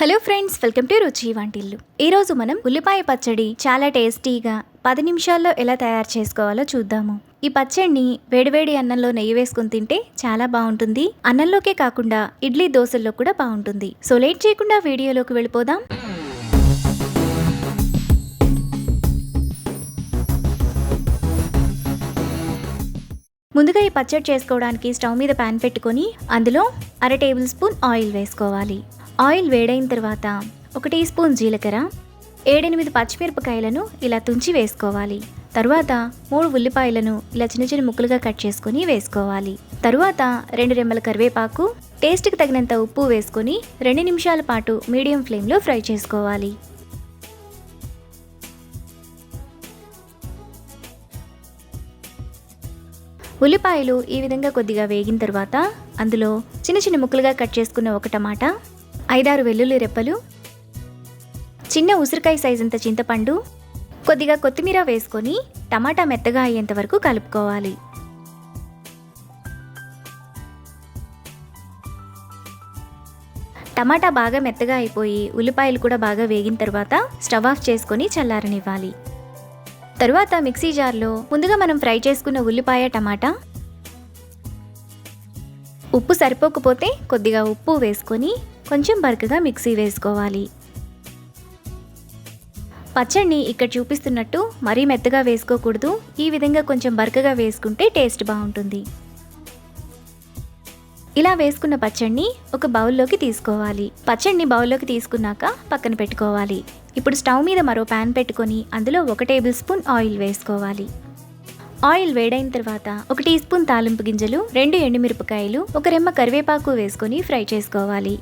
Hello friends, welcome to రుచి వంటిల్లు. ఈరోజు మనం ఉల్లిపాయ పచ్చడి చాలా టేస్టీగా 10 నిమిషాల్లో ఎలా తయారు చేసుకోవాలో చూద్దాము. ఈ పచ్చడిని వేడివేడి అన్నంలో నెయ్యి వేసుకుని తింటే చాలా బాగుంటుంది. అన్నంలోకే కాకుండా ఇడ్లీ దోశల్లో కూడా బాగుంటుంది. సో లేట్ చేయకుండా వీడియోలోకి వెళ్ళిపోదాం. ముందుగా ఈ పచ్చడి చేసుకోవడానికి స్టవ్ మీద ప్యాన్ పెట్టుకొని అందులో 1/2 టేబుల్ స్పూన్ ఆయిల్ వేసుకోవాలి. ఆయిల్ వేడైన తర్వాత 1 టీ స్పూన్ జీలకర్ర, 7-8 పచ్చిమిరపకాయలను ఇలా తుంచి వేసుకోవాలి. తరువాత 3 ఉల్లిపాయలను ఇలా చిన్న చిన్న ముక్కలుగా కట్ చేసుకొని వేసుకోవాలి. తరువాత 2 రెమ్మల కరివేపాకు, టేస్ట్కి తగినంత ఉప్పు వేసుకొని 2 నిమిషాల పాటు మీడియం ఫ్లేమ్లో ఫ్రై చేసుకోవాలి. ఉల్లిపాయలు ఈ విధంగా కొద్దిగా వేగిన తర్వాత అందులో చిన్న చిన్న ముక్కలుగా కట్ చేసుకున్న 1 టమాటా, 5-6 వెల్లుల్లి రెప్పలు, చిన్న ఉసిరికాయ సైజ్ అంత చింతపండు, కొద్దిగా కొత్తిమీర వేసుకొని టమాటా మెత్తగా అయ్యేంత వరకు కలుపుకోవాలి. టమాటా బాగా మెత్తగా అయిపోయి ఉల్లిపాయలు కూడా బాగా వేగిన తర్వాత స్టవ్ ఆఫ్ చేసుకొని చల్లారనివ్వాలి. తరువాత మిక్సీ జార్లో ముందుగా మనం ఫ్రై చేసుకున్న ఉల్లిపాయ, టమాటా, ఉప్పు సరిపోకపోతే కొద్దిగా ఉప్పు వేసుకొని కొంచెం బరకగా మిక్సీ వేసుకోవాలి. పచ్చడిని ఇక్కడ చూపిస్తున్నట్టు మరీ మెత్తగా వేసుకోకూడదు. ఈ విధంగా కొంచెం బరకగా వేసుకుంటే టేస్ట్ బాగుంటుంది. ఇలా వేసుకున్న పచ్చడిని ఒక బౌల్లోకి తీసుకోవాలి. పచ్చడిని బౌల్లోకి తీసుకున్నాక పక్కన పెట్టుకోవాలి. ఇప్పుడు స్టవ్ మీద మరో ప్యాన్ పెట్టుకొని అందులో 1 టేబుల్ స్పూన్ ఆయిల్ వేసుకోవాలి. ఆయిల్ వేడైన తర్వాత 1 టీ స్పూన్ తాలింపు గింజలు, 2 ఎండుమిరపకాయలు, 1 రెమ్మ కరివేపాకు వేసుకొని ఫ్రై చేసుకోవాలి.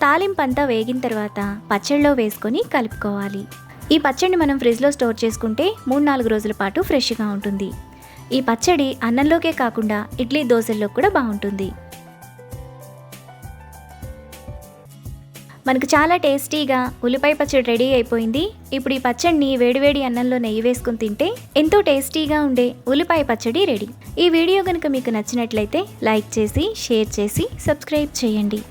తాలింపు అంతా వేగిన తర్వాత పచ్చడిలో వేసుకొని కలుపుకోవాలి. ఈ పచ్చడిని మనం ఫ్రిడ్జ్లో స్టోర్ చేసుకుంటే 3-4 రోజుల పాటు ఫ్రెష్గా ఉంటుంది. ఈ పచ్చడి అన్నంలోకే కాకుండా ఇడ్లీ దోశల్లో కూడా బాగుంటుంది. మనకు చాలా టేస్టీగా ఉల్లిపాయ పచ్చడి రెడీ అయిపోయింది. ఇప్పుడు ఈ పచ్చడిని వేడివేడి అన్నంలో నెయ్యి వేసుకుని తింటే ఎంతో టేస్టీగా ఉండే ఉల్లిపాయ పచ్చడి రెడీ. ఈ వీడియో కనుక మీకు నచ్చినట్లయితే లైక్ చేసి, షేర్ చేసి, సబ్స్క్రైబ్ చేయండి.